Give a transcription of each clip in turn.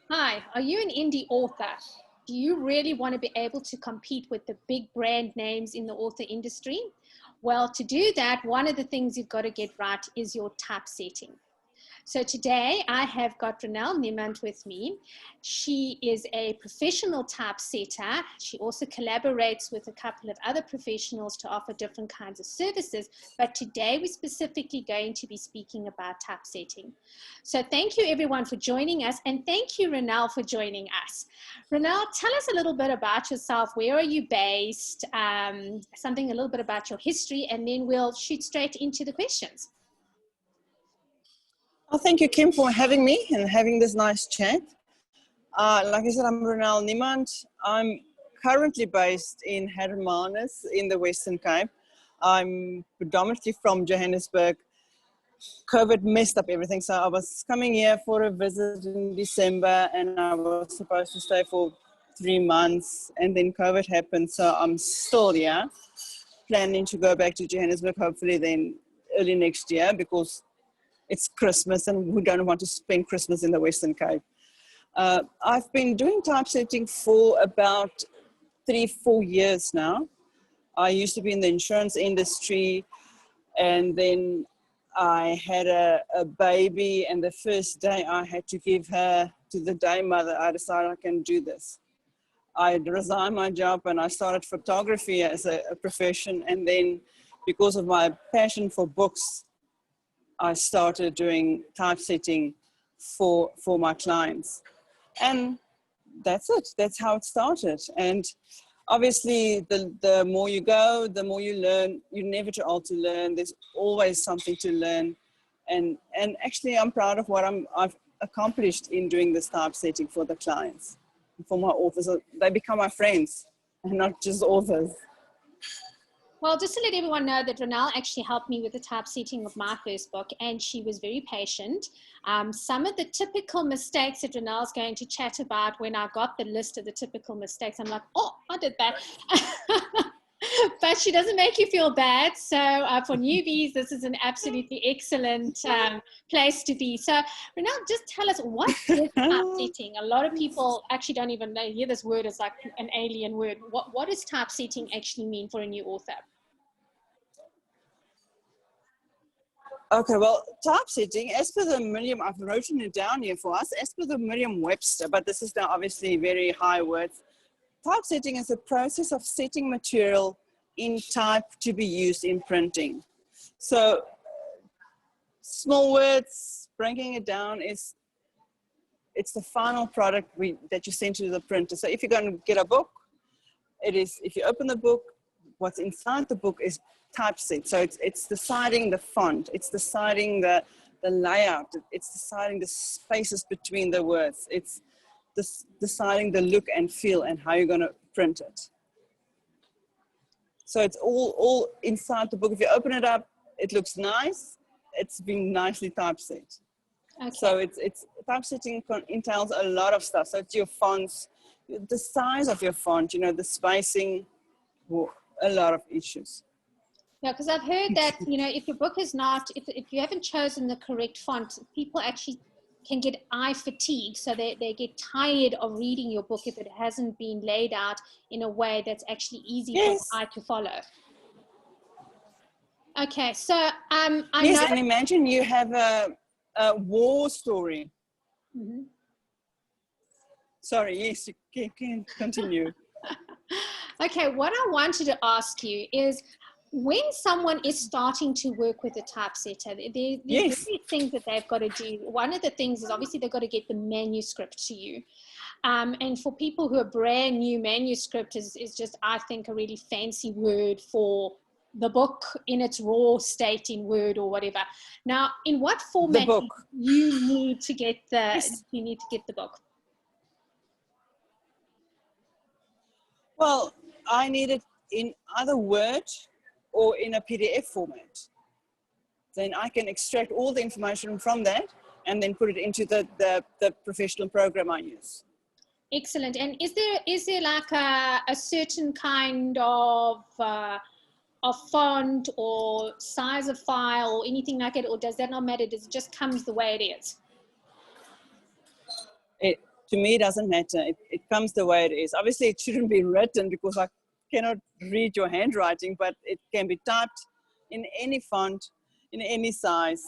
Hi, are you an indie author? Do you really want to be able to compete with the big brand names in the author industry? Well, to do that, one of the things you've got to get right is your typesetting. So today I have got Ronel Niemand with me. She is a professional typesetter. She also collaborates with a couple of other professionals to offer different kinds of services. But today we're specifically going to be speaking about typesetting. So thank you everyone for joining us, and thank you Ronel for joining us. Ronel, tell us a little bit about yourself. Where are you based? Something a little bit about your history, and then we'll shoot straight into the questions. Well, thank you, Kim, for having me and having this nice chat. Like I said, I'm Ronel Niemand. I'm currently based in Hermanus in the Western Cape. I'm predominantly from Johannesburg. COVID messed up everything, so I was coming here for a visit in December, and I was supposed to stay for 3 months, and then COVID happened, so I'm still here, planning to go back to Johannesburg, hopefully then early next year, because it's Christmas and we don't want to spend Christmas in the Western Cape. I've been doing typesetting for about 3-4 years now. I used to be in the insurance industry, and then I had a baby, and the first day I had to give her to the day mother, I decided I can do this. I resigned my job and I started photography as a profession, and then because of my passion for books, I started doing typesetting for my clients. And that's it. That's how it started. And obviously, the more you go, the more you learn. You're never too old to learn. There's always something to learn. And actually, I'm proud of what I've accomplished in doing this typesetting for the clients, for my authors. They become my friends and not just authors. Well, just to let everyone know that Ronel actually helped me with the typesetting of my first book, and she was very patient. Some of the typical mistakes that Ronel's going to chat about, when I got the list of the typical mistakes, I'm like, oh, I did that. But she doesn't make you feel bad. So for newbies, this is an absolutely excellent place to be. So Ronel, just tell us, what is typesetting? A lot of people actually don't even know, hear this word as like an alien word. What does typesetting actually mean for a new author? Okay, well, typesetting, as per the Merriam, I've written it down here for us, as per the Merriam-Webster, but this is now obviously very high words. Typesetting is a process of setting material in type to be used in printing. So, small words, breaking it down, it's the final product that you send to the printer. So if you're going to get a book, if you open the book, what's inside the book is typeset. So it's deciding the font, it's deciding the layout, it's deciding the spaces between the words, it's deciding the look and feel and how you're going to print it. So it's all inside the book. If you open it up, it looks nice. It's been nicely typeset. Okay. So it's typesetting entails a lot of stuff. So it's your fonts, the size of your font, the spacing, a lot of issues. Yeah, because I've heard that, if your book is not, if you haven't chosen the correct font, people actually can get eye fatigue. So they get tired of reading your book if it hasn't been laid out in a way that's actually easy for the eye to follow. Okay, so I know. And imagine you have a war story. Mm-hmm. Sorry, yes, you can continue. Okay, what I wanted to ask you is, when someone is starting to work with a typesetter, there's three things that they've got to do. One of the things is obviously they've got to get the manuscript to you. And for people who are brand new, manuscript is just, I think, a really fancy word for the book in its raw state in Word or whatever. Now, in what format do you need to get the book? Well, I need it in either Word or in a PDF format. Then I can extract all the information from that and then put it into the professional program I use. Excellent. And is there like a certain kind of font or size of file or anything like it, or does that not matter? Does it just comes the way it is? It to me, it doesn't matter. It comes the way it is. Obviously, it shouldn't be written because I cannot read your handwriting, but it can be typed in any font, in any size.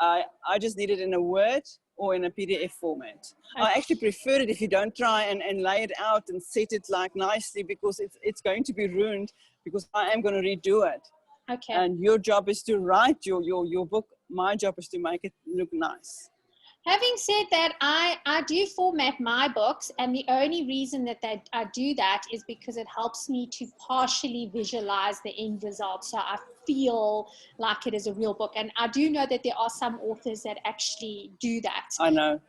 I just need it in a Word or in a PDF format. Okay. I actually prefer it if you don't try and lay it out and set it like nicely, because it's going to be ruined, because I am going to redo it. Okay. And your job is to write your book. My job is to make it look nice. Having said that, I do format my books, and the only reason that I do that is because it helps me to partially visualize the end result, so I feel like it is a real book. And I do know that there are some authors that actually do that. I know.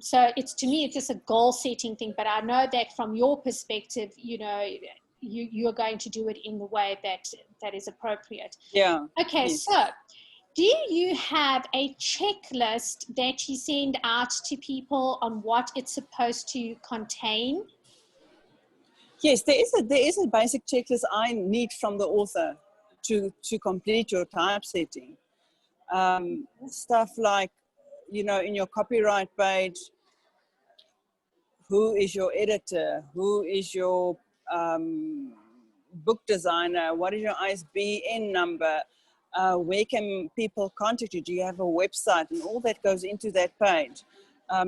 So to me, it's just a goal setting thing, but I know that from your perspective, you know, you're going to do it in the way that is appropriate. Yeah. Okay, Yes. so do you have a checklist that you send out to people on what it's supposed to contain? Yes, there is a basic checklist I need from the author to complete your typesetting. Stuff like, you know, in your copyright page, who is your editor? Who is your book designer? What is your ISBN number? Where can people contact you? Do you have a website? And all that goes into that page.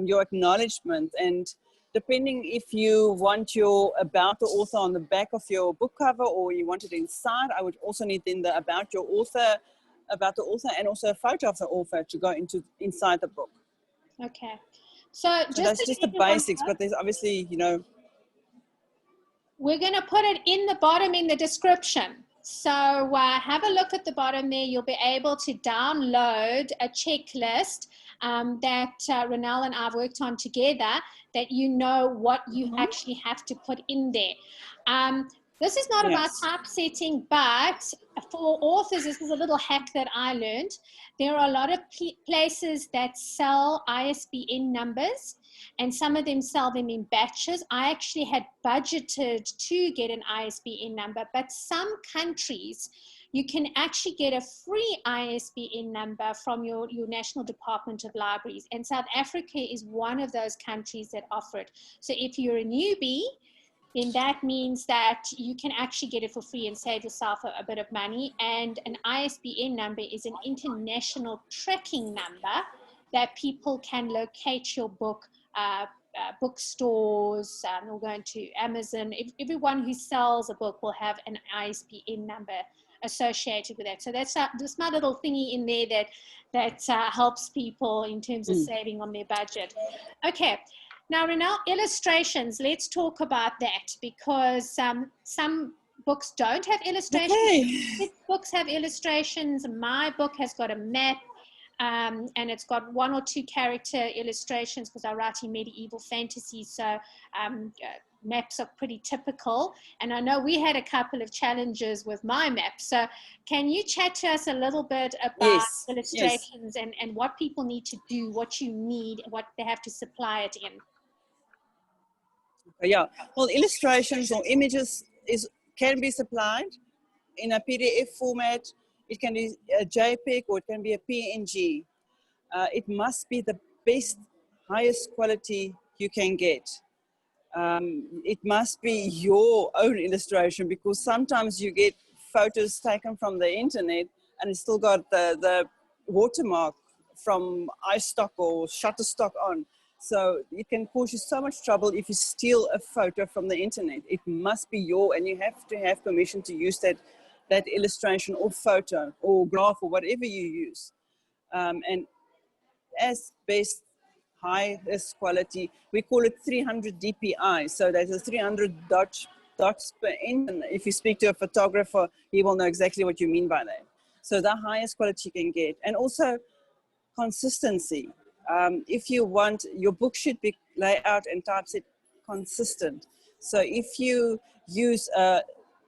Your acknowledgement, and depending if you want your about the author on the back of your book cover or you want it inside, I would also need then the about the author, and also a photo of the author to go inside the book. Okay. So That's just the basics, but there's obviously, you know. We're going to put it in the bottom in the description. So have a look at the bottom there. You'll be able to download a checklist that Ronel and I've worked on together, that you know what you actually have to put in there. This is not about typesetting, but for authors, this is a little hack that I learned. There are a lot of places that sell ISBN numbers, and some of them sell them in batches. I actually had budgeted to get an ISBN number, but some countries, you can actually get a free ISBN number from your National Department of Libraries. And South Africa is one of those countries that offer it. So if you're a newbie, then that means that you can actually get it for free and save yourself a bit of money. And an ISBN number is an international tracking number that people can locate your book, bookstores, or going to Amazon. Everyone who sells a book will have an ISBN number associated with that. So that's my little thingy in there that helps people in terms of saving on their budget. Okay. Now, Ronel, illustrations, let's talk about that, because some books don't have illustrations. Okay. Books have illustrations. My book has got a map, and it's got 1 or 2 character illustrations because I write in medieval fantasy, so maps are pretty typical. And I know we had a couple of challenges with my map. So can you chat to us a little bit about illustrations and what people need to do, what you need, what they have to supply it in? Yeah, well, illustrations or images can be supplied in a PDF format. It can be a JPEG or it can be a PNG. It must be the best, highest quality you can get. It must be your own illustration, because sometimes you get photos taken from the internet and it's still got the watermark from iStock or Shutterstock on. So it can cause you so much trouble if you steal a photo from the internet. It must be and you have to have permission to use that illustration or photo or graph or whatever you use. And as best, highest quality, we call it 300 dpi. So there's a 300 dots per inch. And if you speak to a photographer, he will know exactly what you mean by that. So the highest quality you can get. And also consistency. If you want, your book should be layout and typeset consistent. So if you use a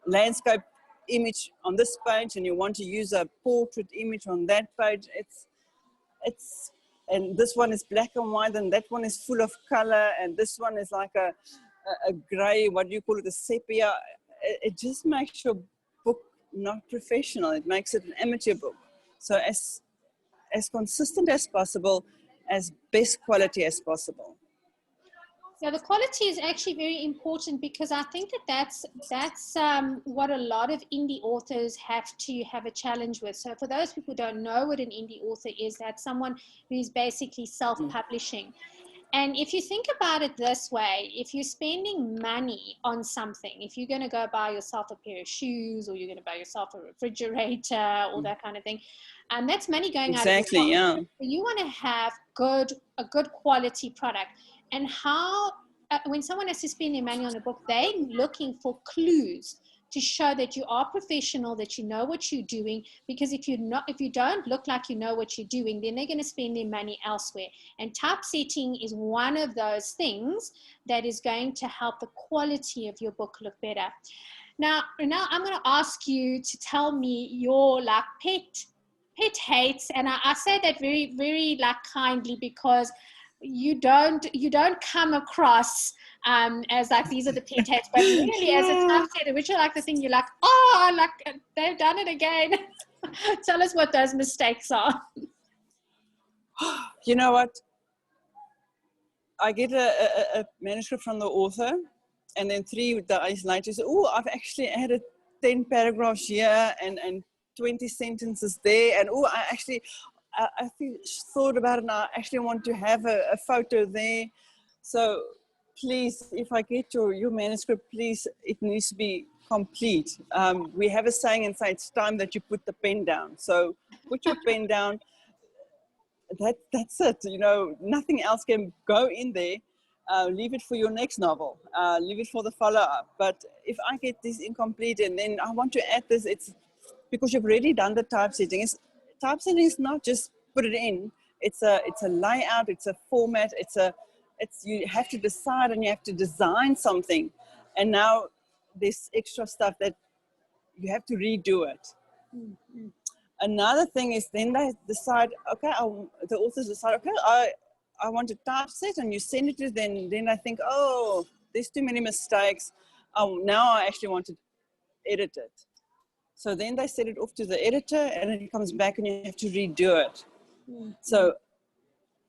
landscape image on this page and you want to use a portrait image on that page, and this one is black and white and that one is full of color and this one is like a gray, what do you call it, a sepia. It just makes your book not professional. It makes it an amateur book. So as consistent as possible, as best quality as possible. Yeah, the quality is actually very important, because I think that's what a lot of indie authors have to have a challenge with. So for those people who don't know what an indie author is, that's someone who's basically self-publishing. And if you think about it this way, if you're spending money on something, if you're going to go buy yourself a pair of shoes, or you're going to buy yourself a refrigerator, or that kind of thing, and that's money going out of your pocket. Yeah. So you want to have a good quality product. And how, when someone has to spend their money on a book, they're looking for clues to show that you are professional, that you know what you're doing. Because if you don't look like you know what you're doing, then they're going to spend their money elsewhere. And typesetting is one of those things that is going to help the quality of your book look better. Now I'm going to ask you to tell me your like pet hates, and I say that very, very like kindly, because you don't come across as like these are the pet hates, but really as a typesetter, which are like the thing you're like, oh, like they've done it again. Tell us what those mistakes are. You know what? I get a manuscript from the author, and then 3 days later, say, oh, I've actually added 10 paragraphs here and 20 sentences there, and oh, I thought about it, and I actually want to have a photo there. So please, if I get your manuscript, please, it needs to be complete. We have a saying inside, it's time that you put the pen down. So put your pen down. That's it. You know, nothing else can go in there. Leave it for your next novel. Leave it for the follow-up. But if I get this incomplete and then I want to add this, it's because you've already done the typesetting. Typesetting is not just put it in. It's a layout. It's a format. You have to decide and you have to design something. And now this extra stuff that you have to redo it. Mm-hmm. Another thing is then they decide, okay, the authors decide, okay, I want to typeset, and you send it to them. Then I think, oh, there's too many mistakes. Oh, now I actually want to edit it. So then they send it off to the editor, and it comes back and you have to redo it. Mm-hmm. So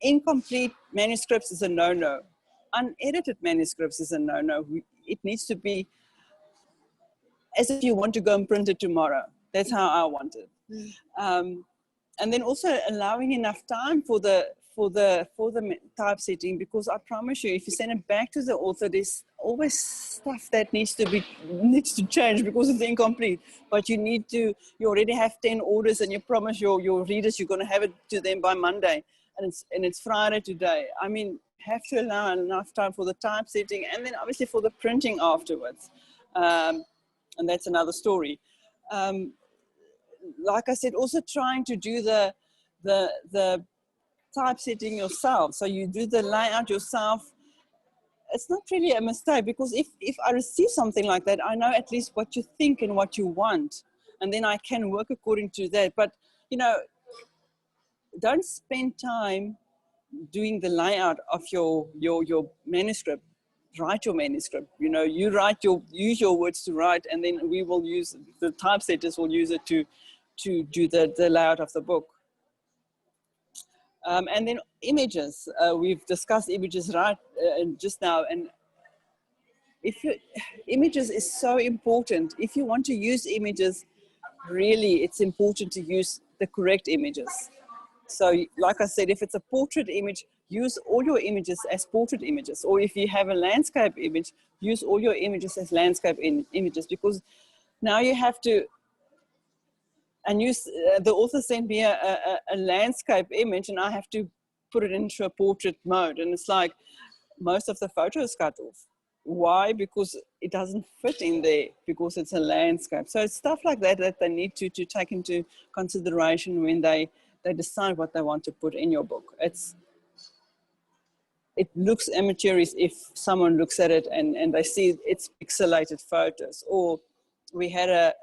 incomplete manuscripts is a no-no. Unedited manuscripts is a no-no. It needs to be as if you want to go and print it tomorrow. That's how I want it. And then also allowing enough time for the typesetting, because I promise you, if you send it back to the author, there's always stuff that needs to change because it's incomplete. But you already have 10 orders, and you promise your readers you're going to have it to them by Monday, and it's Friday today. I mean, have to allow enough time for the typesetting, and then obviously for the printing afterwards. And that's another story. Like I said, also trying to do the typesetting yourself. So you do the layout yourself. It's not really a mistake, because if I receive something like that, I know at least what you think and what you want, and then I can work according to that. But, you know, don't spend time doing the layout of your manuscript. Write your manuscript. You know, use your words to write, and then we will use, the typesetters will use it to do the layout of the book. And then images. We've discussed images just now, and images is so important. If you want to use images, really, it's important to use the correct images. So like I said, if it's a portrait image, use all your images as portrait images. Or if you have a landscape image, use all your images as landscape images, because now you have to, and the author sent me a landscape image, and I have to put it into a portrait mode. And it's like, most of the photo is cut off. Why? Because it doesn't fit in there, because it's a landscape. So it's stuff like that that they need to take into consideration when they decide what they want to put in your book. It looks amateurish if someone looks at it and they see it's pixelated photos. Or we had a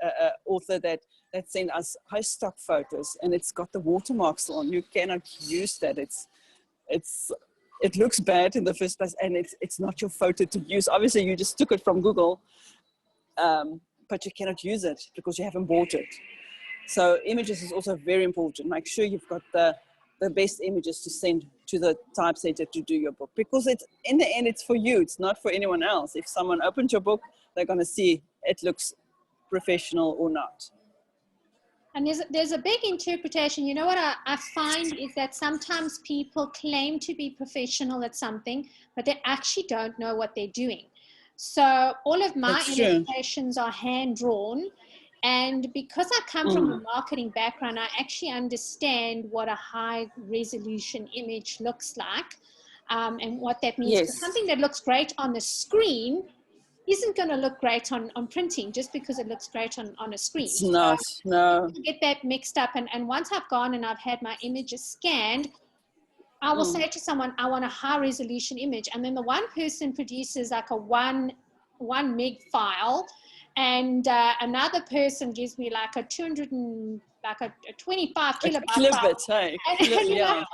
author that sent us high stock photos, and it's got the watermarks on. You cannot use that. It looks bad in the first place, and it's not your photo to use. Obviously, you just took it from Google, but you cannot use it because you haven't bought it. So images is also very important. Make sure you've got the the best images to send to the typesetter to do your book, because it's, in the end, it's for you. It's not for anyone else. If someone opens your book, they're going to see it looks professional or not. And there's a big interpretation. You know what I find is that sometimes people claim to be professional at something, but they actually don't know what they're doing. So all of my illustrations are hand drawn. And because I come from a marketing background, I actually understand what a high resolution image looks like, and what that means. Because something that looks great on the screen isn't going to look great on printing just because it looks great on a screen. It's not, no. You get that mixed up. And once I've gone and I've had my images scanned, I will say to someone, I want a high resolution image. And then the one person produces like a one meg file, and another person gives me like a 25 kilobyte file. Hey. And you know,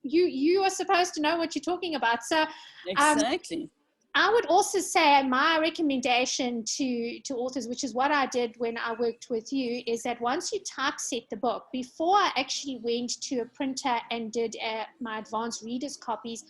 you are supposed to know what you're talking about. So exactly. I would also say my recommendation to authors, which is what I did when I worked with you, is that once you typeset the book, before I actually went to a printer and did my advanced readers copies,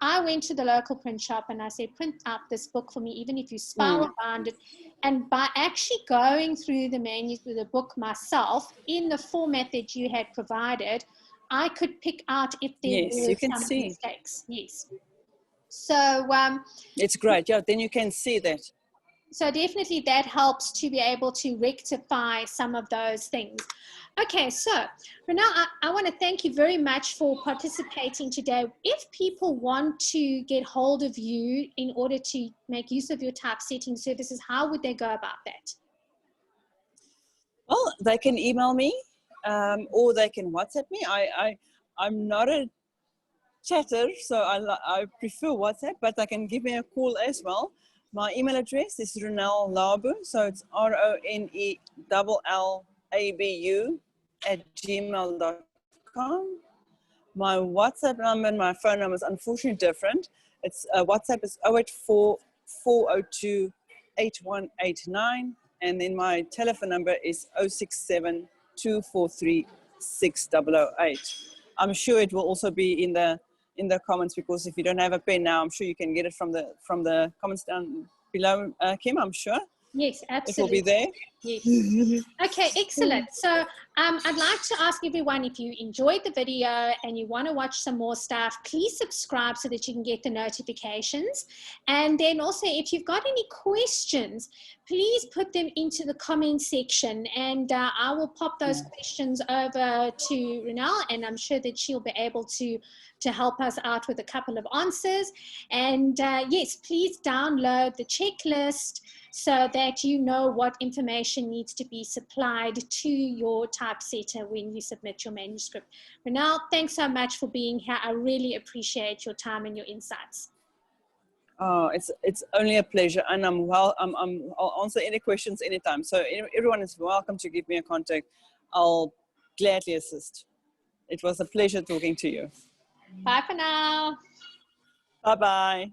I went to the local print shop and I said, print out this book for me, even if you spiral bound it. And by actually going through the book myself in the format that you had provided, I could pick out if there were some mistakes. Yes. So it's great. Yeah, then you can see that. So definitely that helps to be able to rectify some of those things. Okay, so Ronel, I want to thank you very much for participating today. If people want to get hold of you in order to make use of your typesetting services, how would they go about that? Well, they can email me, or they can WhatsApp me. I'm not a chatter, so I prefer WhatsApp, but they can give me a call as well. My email address is Ronel Labu, so it's RONELLABU@gmail.com. My WhatsApp number and my phone number is unfortunately different. It's WhatsApp is 084 402 8189, and then my telephone number is 067 243 6008. I'm sure it will also be in the comments, because if you don't have a pen now, I'm sure you can get it from the comments down below, Kim, I'm sure. Yes, absolutely. It will be there. Yes. Okay, excellent. So I'd like to ask everyone, if you enjoyed the video and you want to watch some more stuff, please subscribe so that you can get the notifications. And then also, if you've got any questions, please put them into the comment section, and I will pop those questions over to Ronel, and I'm sure that she'll be able to help us out with a couple of answers. And yes, please download the checklist so that you know what information needs to be supplied to your typesetter when you submit your manuscript. Ronel, thanks so much for being here. I really appreciate your time and your insights. Oh, it's only a pleasure, and I'll answer any questions anytime. So everyone is welcome to give me a contact. I'll gladly assist. It was a pleasure talking to you. Bye for now. Bye-bye.